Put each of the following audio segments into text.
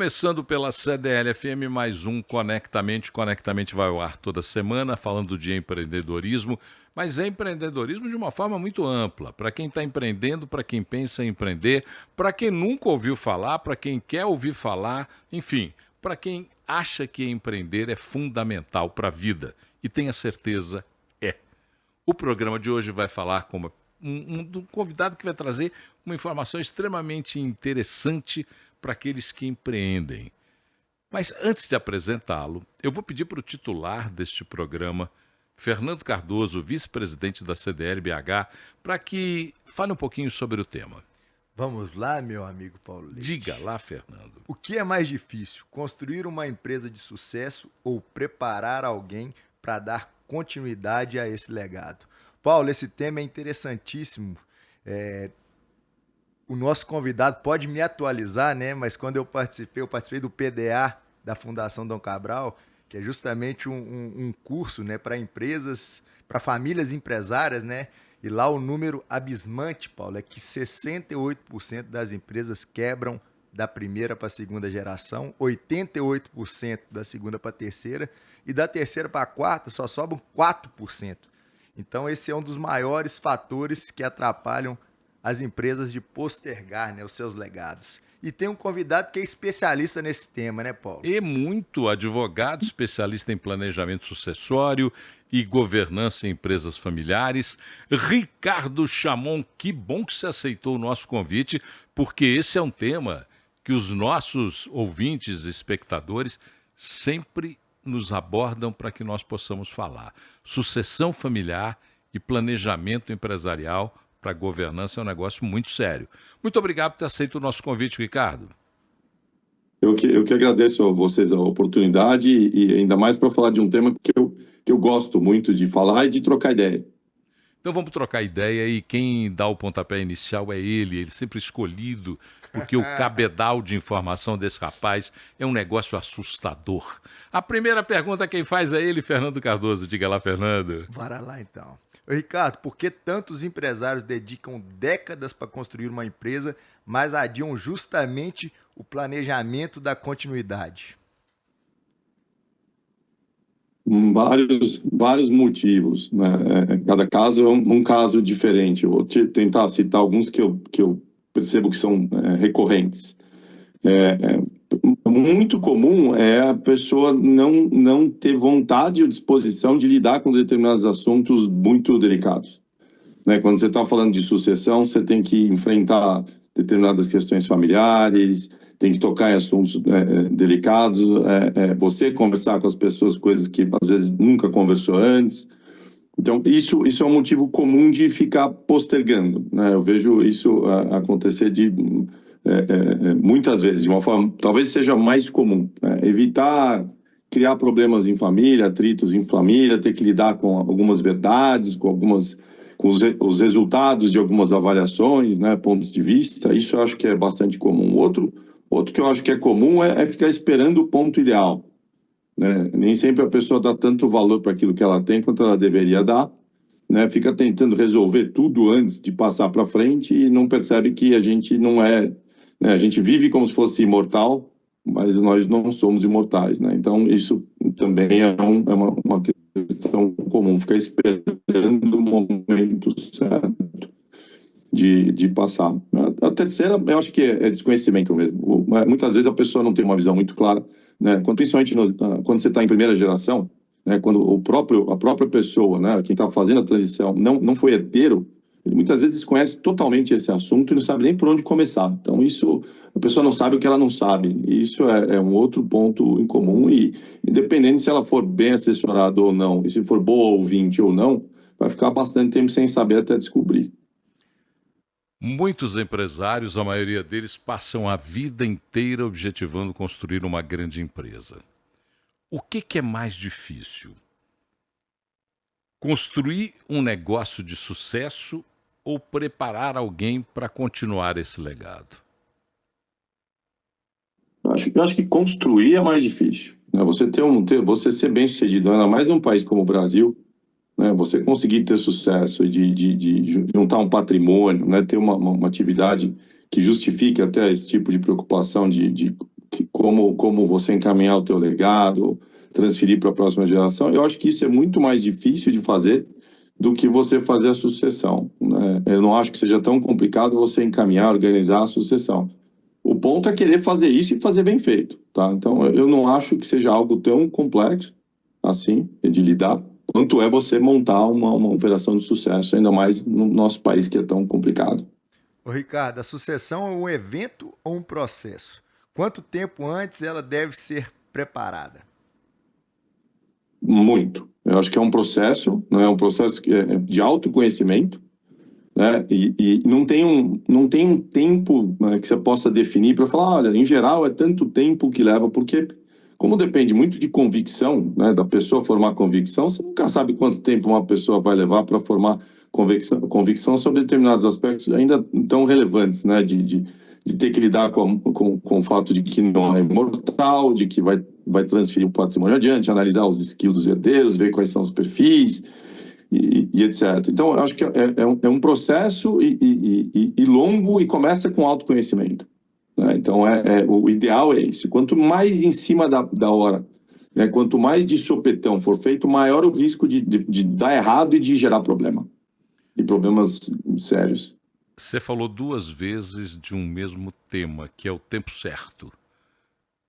Começando pela CDL-FM, mais um Conectamente. Conectamente vai ao ar toda semana, falando de empreendedorismo, mas é empreendedorismo de uma forma muito ampla. Para quem está empreendendo, para quem pensa em empreender, para quem nunca ouviu falar, para quem quer ouvir falar, enfim, para quem acha que empreender é fundamental para a vida. E tenha certeza, é. O programa de hoje vai falar com um convidado que vai trazer uma informação extremamente interessante para aqueles que empreendem. Mas antes de apresentá-lo, eu vou pedir para o titular deste programa, Fernando Cardoso, vice-presidente da CDL-BH, para que fale um pouquinho sobre o tema. Vamos lá, meu amigo Paulo Leite. Diga lá, Fernando. O que é mais difícil, construir uma empresa de sucesso ou preparar alguém para dar continuidade a esse legado? Paulo, esse tema é interessantíssimo. O nosso convidado pode me atualizar, né? Mas quando eu participei do PDA da Fundação Dom Cabral, que é justamente um curso, né, para empresas, para famílias empresárias, né? E lá o número abismante, Paulo, é que 68% das empresas quebram da primeira para a segunda geração, 88% da segunda para a terceira, e da terceira para a quarta só sobram 4%. Então esse é um dos maiores fatores que atrapalham as empresas de postergar, né, os seus legados. E tem um convidado que é especialista nesse tema, né, Paulo? E muito advogado, especialista em planejamento sucessório e governança em empresas familiares, Ricardo Chamon. Que bom que você aceitou o nosso convite, porque esse é um tema que os nossos ouvintes e espectadores sempre nos abordam para que nós possamos falar. Sucessão familiar e planejamento empresarial para governança é um negócio muito sério. Muito obrigado por ter aceito o nosso convite, Ricardo. Eu que agradeço a vocês a oportunidade e ainda mais para falar de um tema que eu gosto muito de falar e de trocar ideia. Então vamos trocar ideia e quem dá o pontapé inicial é ele sempre escolhido, porque o cabedal de informação desse rapaz é um negócio assustador. A primeira pergunta quem faz é ele, Fernando Cardoso. Diga lá, Fernando. Bora lá então. Ricardo, por que tantos empresários dedicam décadas para construir uma empresa, mas adiam justamente o planejamento da continuidade? Vários motivos, né? Cada caso é um caso diferente. Eu vou tentar citar alguns que eu percebo que são recorrentes. Muito comum é a pessoa não ter vontade ou disposição de lidar com determinados assuntos muito delicados, né? Quando você está falando de sucessão, você tem que enfrentar determinadas questões familiares, tem que tocar em assuntos delicados, você conversar com as pessoas, coisas que às vezes nunca conversou antes. Então, isso é um motivo comum de ficar postergando, né? Eu vejo isso acontecer muitas vezes, de uma forma, talvez seja mais comum, né? Evitar criar problemas em família, atritos em família, ter que lidar com algumas verdades, com os resultados de algumas avaliações, né, pontos de vista. Isso eu acho que é bastante comum. Outro que eu acho que é comum é ficar esperando o ponto ideal, né? Nem sempre a pessoa dá tanto valor para aquilo que ela tem quanto ela deveria dar, né? Fica tentando resolver tudo antes de passar para frente e não percebe que a gente não é, né? A gente vive como se fosse imortal, mas nós não somos imortais, né? Então isso também é uma questão comum, ficar esperando o momento certo de passar. A terceira, eu acho que é desconhecimento mesmo. Muitas vezes a pessoa não tem uma visão muito clara, né? Principalmente quando você está em primeira geração, né? Quando a própria pessoa, né, quem está fazendo a transição, não foi herdeiro, ele muitas vezes desconhece totalmente esse assunto e não sabe nem por onde começar. Então a pessoa não sabe o que ela não sabe. E isso é um outro ponto em comum e, independente se ela for bem assessorada ou não, e se for boa ouvinte ou não, vai ficar bastante tempo sem saber até descobrir. Muitos empresários, a maioria deles, passam a vida inteira objetivando construir uma grande empresa. O que é mais difícil? Construir um negócio de sucesso ou preparar alguém para continuar esse legado? Eu acho que construir é mais difícil, né? Você ser bem sucedido, ainda mais num país como o Brasil, né? Você conseguir ter sucesso e de juntar um patrimônio, né? Ter uma atividade que justifique até esse tipo de preocupação de como você encaminhar o teu legado, transferir para a próxima geração. Eu acho que isso é muito mais difícil de fazer do que você fazer a sucessão, né? Eu não acho que seja tão complicado você encaminhar, organizar a sucessão. O ponto é querer fazer isso e fazer bem feito, tá? Então, eu não acho que seja algo tão complexo assim, de lidar, quanto é você montar uma operação de sucesso, ainda mais no nosso país que é tão complicado. Ô, Ricardo, a sucessão é um evento ou um processo? Quanto tempo antes ela deve ser preparada? Muito. Eu acho que é um processo, né? É um processo de autoconhecimento, né? E não tem um tempo, né, que você possa definir para falar, olha, em geral é tanto tempo que leva, porque como depende muito de convicção, né, da pessoa formar convicção, você nunca sabe quanto tempo uma pessoa vai levar para formar convicção sobre determinados aspectos ainda tão relevantes, né, de ter que lidar com o fato de que não é imortal, de que vai transferir o patrimônio adiante, analisar os skills dos herdeiros, ver quais são os perfis, e etc. Então, eu acho que é um processo e longo e começa com autoconhecimento, né? Então, o ideal é isso. Quanto mais em cima da hora, né, quanto mais de sopetão for feito, maior o risco de dar errado e de gerar problema. E problemas sérios. Você falou 2 vezes de um mesmo tema, que é o tempo certo.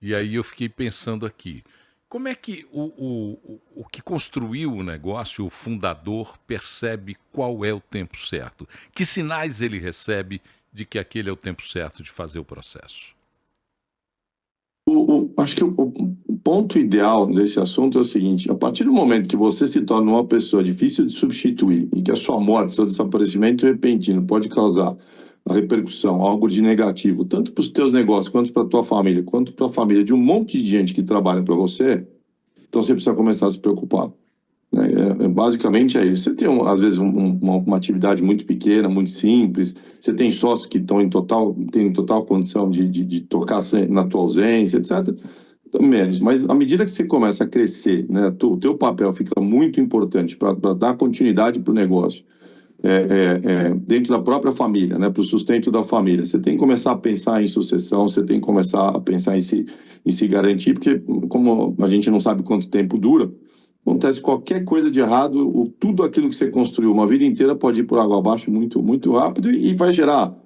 E aí eu fiquei pensando aqui, como é que o que construiu o negócio, o fundador, percebe qual é o tempo certo? Que sinais ele recebe de que aquele é o tempo certo de fazer o processo? Acho que o ponto ideal desse assunto é o seguinte: a partir do momento que você se torna uma pessoa difícil de substituir e que a sua morte, seu desaparecimento repentino pode causar a repercussão, algo de negativo, tanto para os teus negócios, quanto para a tua família, quanto para a família de um monte de gente que trabalha para você, então você precisa começar a se preocupar, né? Basicamente é isso. Você tem, às vezes, uma atividade muito pequena, muito simples, você tem sócios que estão tem total condição de tocar na tua ausência, etc. Menos. Mas à medida que você começa a crescer, né, o teu papel fica muito importante para dar continuidade para o negócio, dentro da própria família, né, para o sustento da família. Você tem que começar a pensar em sucessão, você tem que começar a pensar em se garantir, porque como a gente não sabe quanto tempo dura, acontece qualquer coisa de errado, tudo aquilo que você construiu uma vida inteira pode ir por água abaixo muito, muito rápido e vai gerar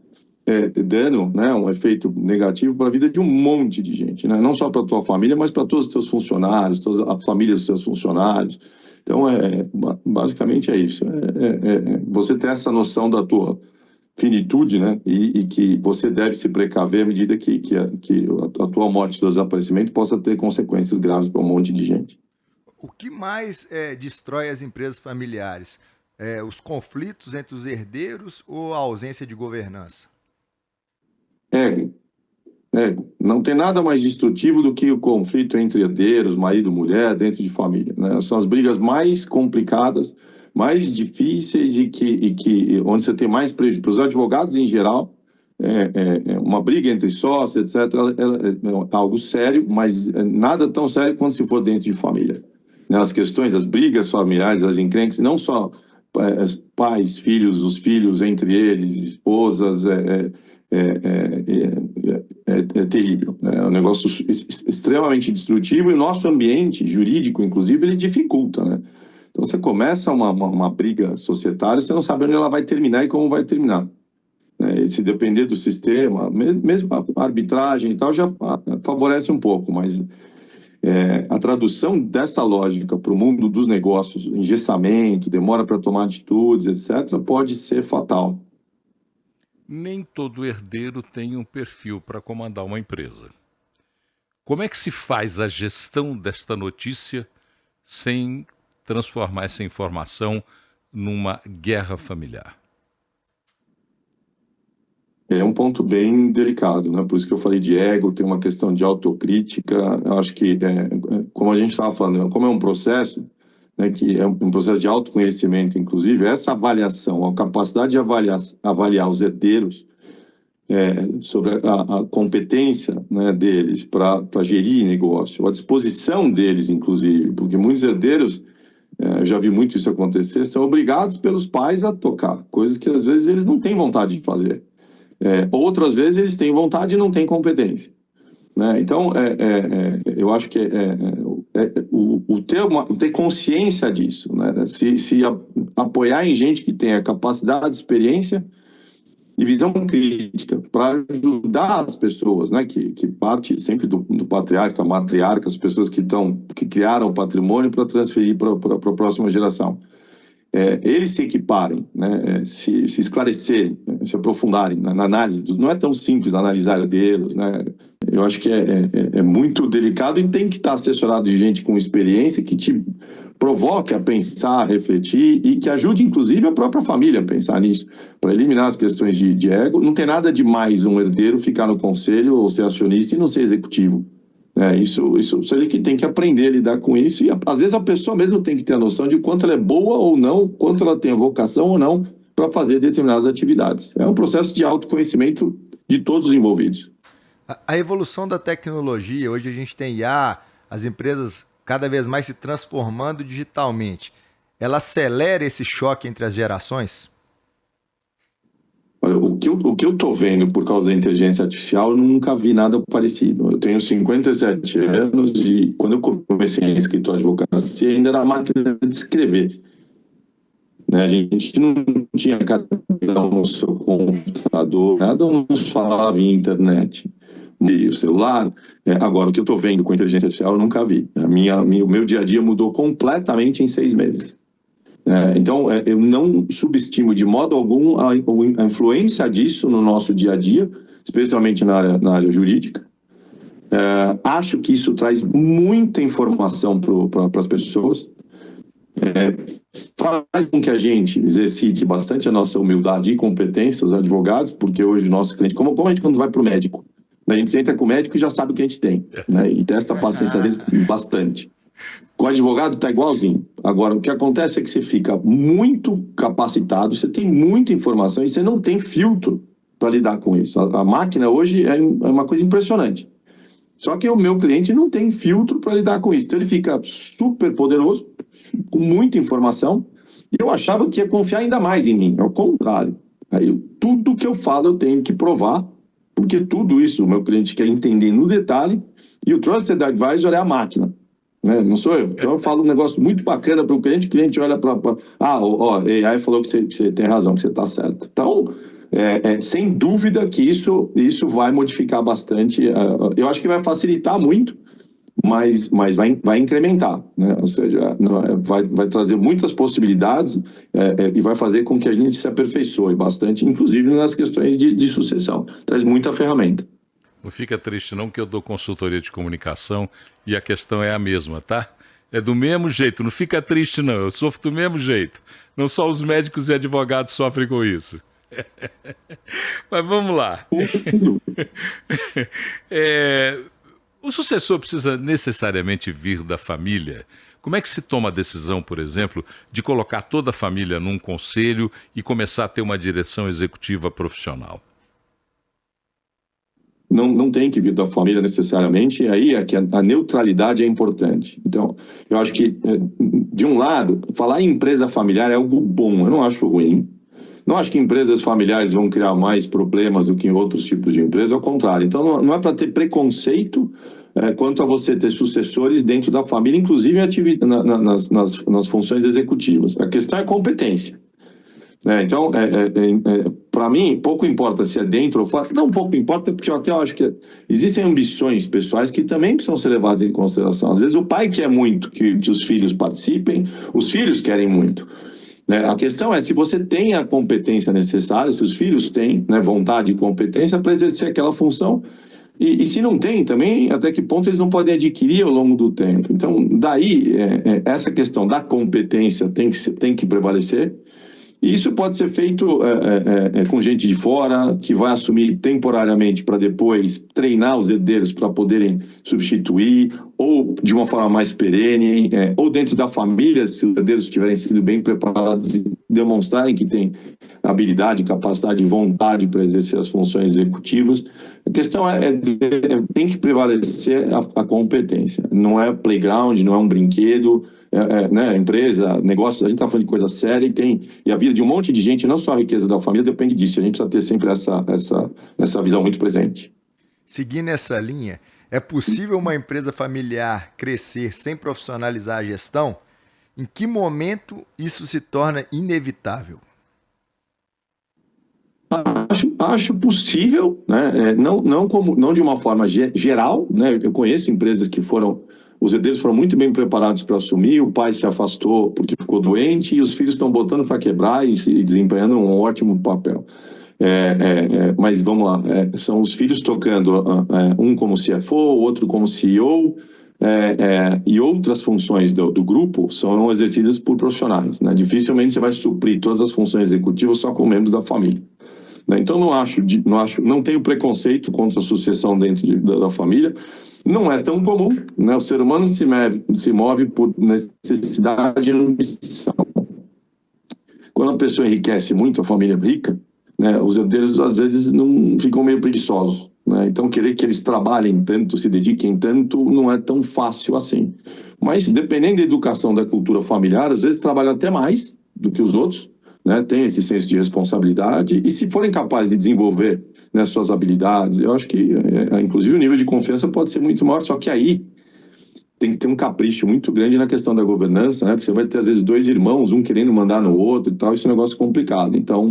dano, né, um efeito negativo para a vida de um monte de gente, né? Não só para a tua família, mas para todos os teus funcionários, toda a família dos seus funcionários. Então, basicamente é isso. Você ter essa noção da tua finitude, né? E que você deve se precaver à medida que a tua morte, teu desaparecimento possa ter consequências graves para um monte de gente. O que mais destrói as empresas familiares? Os conflitos entre os herdeiros ou a ausência de governança? Ego. Não tem nada mais destrutivo do que o conflito entre herdeiros, marido e mulher, dentro de família, né? São as brigas mais complicadas, mais difíceis e onde você tem mais prejuízo. Para os advogados, em geral, uma briga entre sócios, etc., é algo sério, mas nada tão sério quanto se for dentro de família, né? As questões, as brigas familiares, as encrencas, não só pais, filhos, os filhos entre eles, esposas, é terrível, né? É um negócio extremamente destrutivo e o nosso ambiente jurídico, inclusive, ele dificulta, né? Então, você começa uma briga societária, você não sabe onde ela vai terminar e como vai terminar, né? E se depender do sistema, mesmo a arbitragem e tal, já favorece um pouco, mas a tradução dessa lógica para o mundo dos negócios, engessamento, demora para tomar atitudes, etc., pode ser fatal. Nem todo herdeiro tem um perfil para comandar uma empresa. Como é que se faz a gestão desta notícia sem transformar essa informação numa guerra familiar? É um ponto bem delicado, né? Por isso que eu falei de ego, tem uma questão de autocrítica. Eu acho que, como a gente estava falando, como é um processo, né, que é um processo de autoconhecimento, inclusive, essa avaliação, a capacidade de avaliar os herdeiros sobre a competência, né, deles para gerir negócio, a disposição deles, inclusive, porque muitos herdeiros, eu já vi muito isso acontecer, são obrigados pelos pais a tocar, coisas que às vezes eles não têm vontade de fazer. Outras vezes eles têm vontade e não têm competência. né? Então, eu acho que ter consciência disso, né? Se apoiar em gente que tenha capacidade, experiência e visão crítica para ajudar as pessoas, né? Que parte sempre do patriarca, matriarca, as pessoas que criaram o patrimônio para transferir para a próxima geração. Eles se equiparem, né? Se esclarecerem, se aprofundarem na análise. Não é tão simples analisar herdeiros, né? Eu acho que é muito delicado e tem que estar assessorado de gente com experiência que te provoque a pensar, a refletir e que ajude, inclusive, a própria família a pensar nisso, para eliminar as questões de ego. Não tem nada de mais um herdeiro ficar no conselho ou ser acionista e não ser executivo. Isso ele que tem que aprender a lidar com isso e às vezes a pessoa mesmo tem que ter a noção de quanto ela é boa ou não, quanto ela tem a vocação ou não para fazer determinadas atividades. É um processo de autoconhecimento de todos os envolvidos. A evolução da tecnologia, hoje a gente tem IA, as empresas cada vez mais se transformando digitalmente. Ela acelera esse choque entre as gerações? Olha, o que eu estou vendo por causa da inteligência artificial, eu nunca vi nada parecido. Eu tenho 57 anos e quando eu comecei em escritório de advocacia, ainda era máquina de escrever. Né? A gente não tinha cada um no seu computador, nada nos falava em internet. E o celular, agora o que eu estou vendo com a inteligência artificial eu nunca vi. O meu dia a dia mudou completamente em 6 meses. Então, eu não subestimo de modo algum a influência disso no nosso dia a dia, especialmente na área jurídica. Acho que isso traz muita informação para as pessoas, faz com que a gente exercite bastante a nossa humildade e competência, os advogados, porque hoje o nosso cliente, como a gente quando vai para o médico, a gente entra com o médico e já sabe o que a gente tem, né? E testa a paciência deles bastante. Com o advogado está igualzinho. Agora, o que acontece é que você fica muito capacitado, você tem muita informação e você não tem filtro para lidar com isso. A máquina hoje é uma coisa impressionante. Só que o meu cliente não tem filtro para lidar com isso. Então, ele fica super poderoso, com muita informação, e eu achava que ia confiar ainda mais em mim. Ao contrário. Tudo que eu falo eu tenho que provar, porque tudo isso o meu cliente quer entender no detalhe, e o Trusted Advisor é a máquina. Não sou eu. Então eu falo um negócio muito bacana para o cliente olha para... AI falou que você tem razão, que você está certo. Então, sem dúvida que isso vai modificar bastante. Eu acho que vai facilitar muito, mas vai incrementar, né? Ou seja, vai trazer muitas possibilidades e vai fazer com que a gente se aperfeiçoe bastante, inclusive nas questões de sucessão. Traz muita ferramenta. Não fica triste não, que eu dou consultoria de comunicação e a questão é a mesma, tá? É do mesmo jeito, não fica triste não, eu sofro do mesmo jeito. Não só os médicos e advogados sofrem com isso. Mas vamos lá. O sucessor precisa necessariamente vir da família? Como é que se toma a decisão, por exemplo, de colocar toda a família num conselho e começar a ter uma direção executiva profissional? Não tem que vir da família necessariamente, e aí é que a neutralidade é importante. Então, eu acho que, de um lado, falar em empresa familiar é algo bom, eu não acho ruim. Não acho que empresas familiares vão criar mais problemas do que em outros tipos de empresas, ao contrário. Então, não é para ter preconceito quanto a você ter sucessores dentro da família, inclusive nas funções executivas. A questão é competência. Então, para mim, pouco importa se é dentro ou fora. Não, pouco importa, porque eu até acho que existem ambições pessoais que também precisam ser levadas em consideração. Às vezes o pai quer muito que os filhos participem, os filhos querem muito. A questão é se você tem a competência necessária, se os filhos têm, vontade e competência para exercer aquela função. E se não tem também, até que ponto eles não podem adquirir ao longo do tempo. Então, daí, essa questão da competência tem que prevalecer. E isso pode ser feito com gente de fora, que vai assumir temporariamente para depois treinar os herdeiros para poderem substituir, ou de uma forma mais perene, ou dentro da família, se os herdeiros tiverem sido bem preparados e demonstrarem que têm habilidade, capacidade e vontade para exercer as funções executivas. A questão tem que prevalecer a competência. Não é playground, não é um brinquedo. Empresa, negócios, a gente está falando de coisa séria e a vida de um monte de gente, não só a riqueza da família, depende disso. A gente precisa ter sempre essa visão muito presente. Seguindo essa linha, É possível uma empresa familiar crescer sem profissionalizar a gestão? Em que momento isso se torna inevitável? Acho possível, né? Não de uma forma geral, né? Eu conheço empresas que os herdeiros foram muito bem preparados para assumir, o pai se afastou porque ficou doente e os filhos estão botando para quebrar e desempenhando um ótimo papel. Mas vamos lá, são os filhos tocando, um como CFO, outro como CEO, e outras funções do grupo são exercidas por profissionais, né? Dificilmente você vai suprir todas as funções executivas só com membros da família. Então, não tenho preconceito contra a sucessão dentro da família. Não é tão comum, né? O ser humano se move por necessidade e ambição. Quando a pessoa enriquece muito, a família é rica, né? Os herdeiros, às vezes, não ficam meio preguiçosos, né? Então, querer que eles trabalhem tanto, se dediquem tanto, não é tão fácil assim. Mas, dependendo da educação da cultura familiar, às vezes trabalham até mais do que os outros, né, tem esse senso de responsabilidade e se forem capazes de desenvolver, né, suas habilidades, eu acho que, inclusive, o nível de confiança pode ser muito maior, só que aí tem que ter um capricho muito grande na questão da governança, né, porque você vai ter, às vezes, dois irmãos, um querendo mandar no outro e tal, isso é um negócio complicado. Então,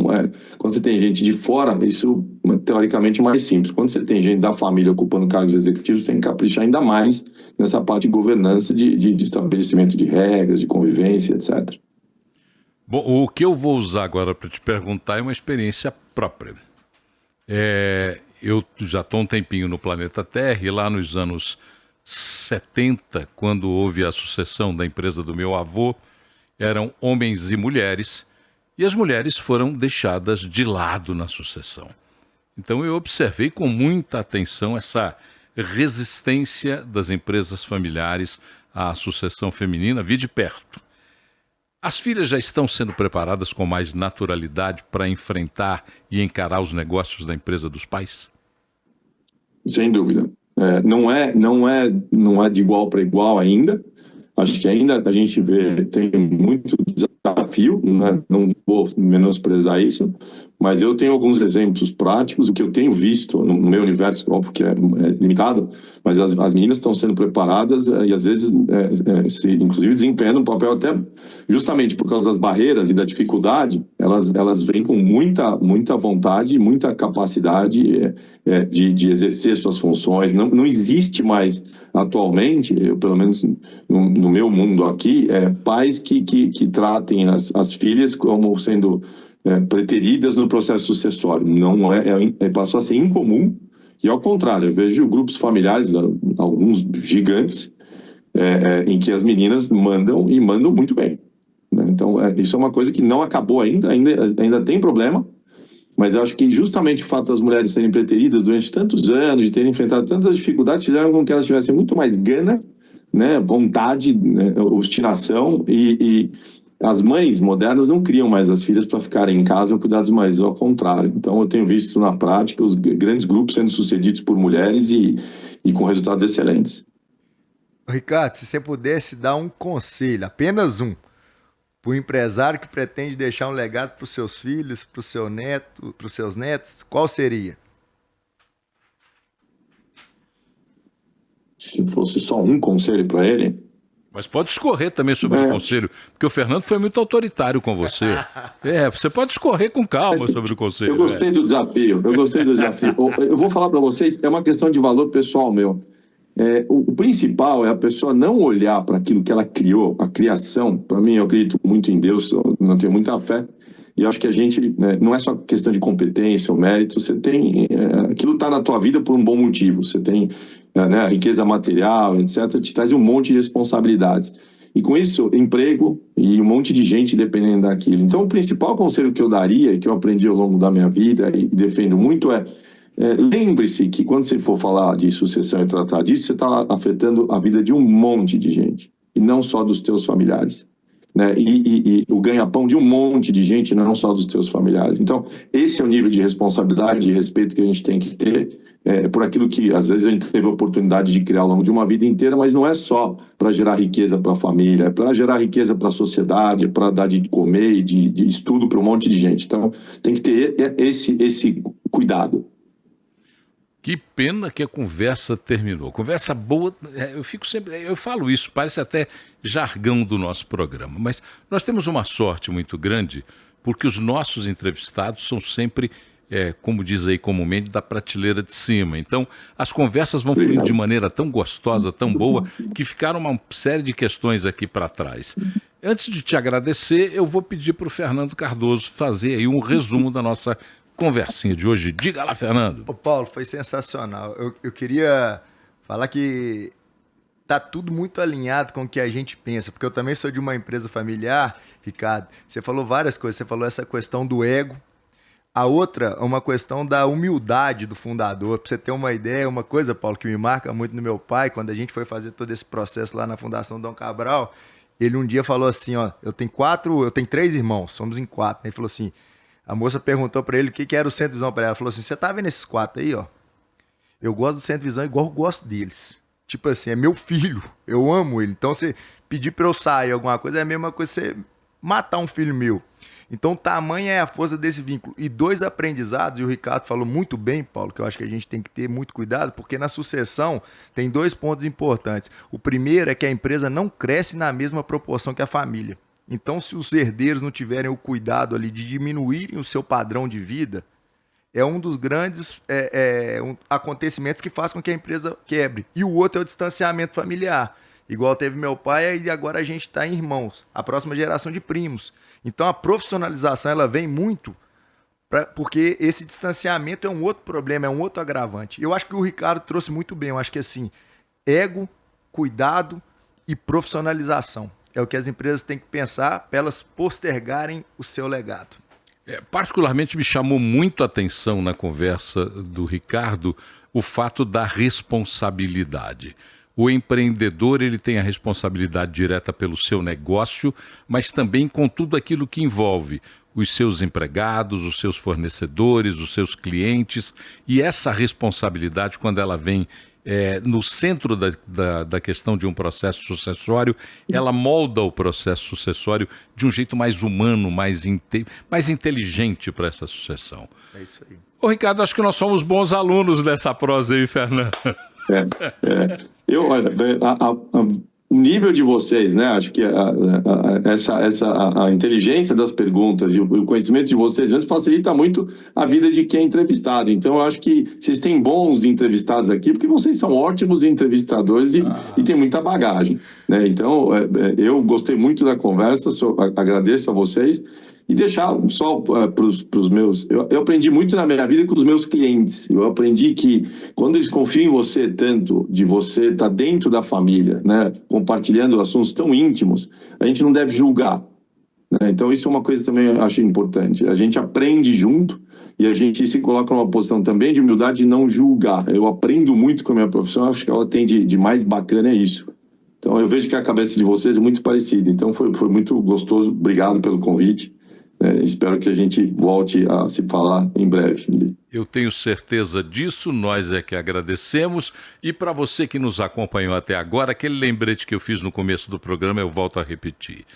quando você tem gente de fora, isso, teoricamente, é mais simples. Quando você tem gente da família ocupando cargos executivos, tem que caprichar ainda mais nessa parte de governança, de estabelecimento de regras, de convivência, etc. Bom, o que eu vou usar agora para te perguntar é uma experiência própria. Eu já estou um tempinho no planeta Terra e lá nos anos 70, quando houve a sucessão da empresa do meu avô, eram homens e mulheres, e as mulheres foram deixadas de lado na sucessão. Então eu observei com muita atenção essa resistência das empresas familiares à sucessão feminina, vi de perto. As filhas já estão sendo preparadas com mais naturalidade para enfrentar e encarar os negócios da empresa dos pais? Sem dúvida. Não é de igual para igual ainda. Acho que ainda a gente tem muito desafio, né? Não vou menosprezar isso, mas eu tenho alguns exemplos práticos, o que eu tenho visto no meu universo, óbvio que é limitado, mas as meninas estão sendo preparadas e às vezes, inclusive, desempenhando um papel até justamente por causa das barreiras e da dificuldade, elas vêm com muita vontade e muita capacidade de exercer suas funções. Não existe mais atualmente, pelo menos no meu mundo aqui, pais que tratem as filhas como sendo preteridas no processo sucessório. Não passou a ser incomum, e ao contrário, eu vejo grupos familiares, alguns gigantes, em que as meninas mandam e mandam muito bem, né? Então, isso é uma coisa que não acabou ainda tem problema, mas eu acho que justamente o fato das mulheres serem preteridas durante tantos anos, de terem enfrentado tantas dificuldades, fizeram com que elas tivessem muito mais gana, né, vontade, né, obstinação, e as mães modernas não criam mais as filhas para ficarem em casa ou cuidar dos maridos, ao contrário. Então eu tenho visto na prática os grandes grupos sendo sucedidos por mulheres e com resultados excelentes. Ricardo, se você pudesse dar um conselho, apenas um, para o empresário que pretende deixar um legado para os seus filhos, para os seus netos, qual seria? Se fosse só um conselho para ele... Mas pode escorrer também sobre o conselho, porque o Fernando foi muito autoritário com você. Você pode escorrer com calma sobre o conselho. Eu gostei do desafio, Eu vou falar para vocês, é uma questão de valor pessoal meu. O principal é a pessoa não olhar para aquilo que ela criou, a criação. Para mim, eu acredito muito em Deus, não tenho muita fé. E eu acho que a gente, não é só questão de competência ou mérito, você tem, aquilo está na tua vida por um bom motivo. Você tem, né, a riqueza material, etc., te traz um monte de responsabilidades. E com isso, emprego e um monte de gente dependendo daquilo. Então, o principal conselho que eu daria, e que eu aprendi ao longo da minha vida e defendo muito, lembre-se que quando você for falar de sucessão e tratar disso, você está afetando a vida de um monte de gente, e não só dos teus familiares, né? E o ganha-pão de um monte de gente, não só dos teus familiares. Então, esse é o nível de responsabilidade e respeito que a gente tem que ter por aquilo que, às vezes, a gente teve a oportunidade de criar ao longo de uma vida inteira, mas não é só para gerar riqueza para a família, é para gerar riqueza para a sociedade, é para dar de comer e de estudo para um monte de gente. Então, tem que ter esse cuidado. Que pena que a conversa terminou. Conversa boa, eu falo isso, parece até jargão do nosso programa, mas nós temos uma sorte muito grande, porque os nossos entrevistados são sempre, como diz aí comumente, da prateleira de cima. Então, as conversas vão fluir de maneira tão gostosa, tão boa, que ficaram uma série de questões aqui para trás. Antes de te agradecer, eu vou pedir para o Fernando Cardoso fazer aí um resumo da nossa conversinha de hoje. Diga lá, Fernando. Ô Paulo, foi sensacional. Eu queria falar que tá tudo muito alinhado com o que a gente pensa, porque eu também sou de uma empresa familiar, Ricardo. Você falou várias coisas, você falou essa questão do ego. A outra é uma questão da humildade do fundador. Para você ter uma ideia, uma coisa, Paulo, que me marca muito no meu pai, quando a gente foi fazer todo esse processo lá na Fundação Dom Cabral, ele um dia falou assim, ó, eu tenho 3 irmãos, somos em 4. Ele falou assim, a moça perguntou pra ele o que era o Centro Visão pra ela. Ela falou assim, você tá vendo esses 4 aí, ó? Eu gosto do Centro Visão igual eu gosto deles. Tipo assim, é meu filho, eu amo ele. Então, você pedir pra eu sair alguma coisa é a mesma coisa que você matar um filho meu. Então, o tamanho é a força desse vínculo. E 2 aprendizados, e o Ricardo falou muito bem, Paulo, que eu acho que a gente tem que ter muito cuidado, porque na sucessão tem 2 pontos importantes. O primeiro é que a empresa não cresce na mesma proporção que a família. Então, se os herdeiros não tiverem o cuidado ali de diminuírem o seu padrão de vida, é um dos grandes acontecimentos que faz com que a empresa quebre. E o outro é o distanciamento familiar. Igual teve meu pai e agora a gente está em irmãos. A próxima geração de primos. Então, a profissionalização ela vem muito porque esse distanciamento é um outro problema, é um outro agravante. Eu acho que o Ricardo trouxe muito bem. Eu acho que assim, ego, cuidado e profissionalização. É o que as empresas têm que pensar para elas postergarem o seu legado. Particularmente me chamou muito a atenção na conversa do Ricardo o fato da responsabilidade. O empreendedor ele tem a responsabilidade direta pelo seu negócio, mas também com tudo aquilo que envolve os seus empregados, os seus fornecedores, os seus clientes. E essa responsabilidade, quando ela vem no centro da questão de um processo sucessório, ela molda o processo sucessório de um jeito mais humano, mais inteligente para essa sucessão. É isso aí. Ô, Ricardo, acho que nós somos bons alunos dessa prosa aí, Fernando. Olha, o nível de vocês, né? Acho que a inteligência das perguntas e o conhecimento de vocês facilita muito a vida de quem é entrevistado. Então, eu acho que vocês têm bons entrevistados aqui, porque vocês são ótimos entrevistadores e têm muita bagagem, né? Então, eu gostei muito da conversa, agradeço a vocês. E deixar só para os meus... Eu aprendi muito na minha vida com os meus clientes. Eu aprendi que quando eles confiam em você tanto, de você estar dentro da família, né, compartilhando assuntos tão íntimos, a gente não deve julgar, né? Então isso é uma coisa também eu acho importante. A gente aprende junto e a gente se coloca numa posição também de humildade de não julgar. Eu aprendo muito com a minha profissão, acho que ela tem de mais bacana é isso. Então eu vejo que a cabeça de vocês é muito parecida. Então foi muito gostoso. Obrigado pelo convite. Espero que a gente volte a se falar em breve. Eu tenho certeza disso, nós é que agradecemos. E para você que nos acompanhou até agora, aquele lembrete que eu fiz no começo do programa, eu volto a repetir.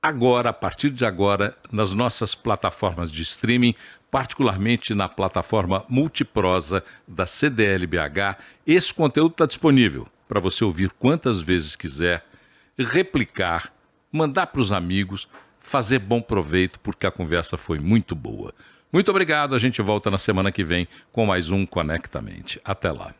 Agora, a partir de agora, nas nossas plataformas de streaming, particularmente na plataforma Multiprosa da CDL-BH, esse conteúdo está disponível para você ouvir quantas vezes quiser, replicar, mandar para os amigos, fazer bom proveito, porque a conversa foi muito boa. Muito obrigado, a gente volta na semana que vem com mais um Conectamente. Até lá.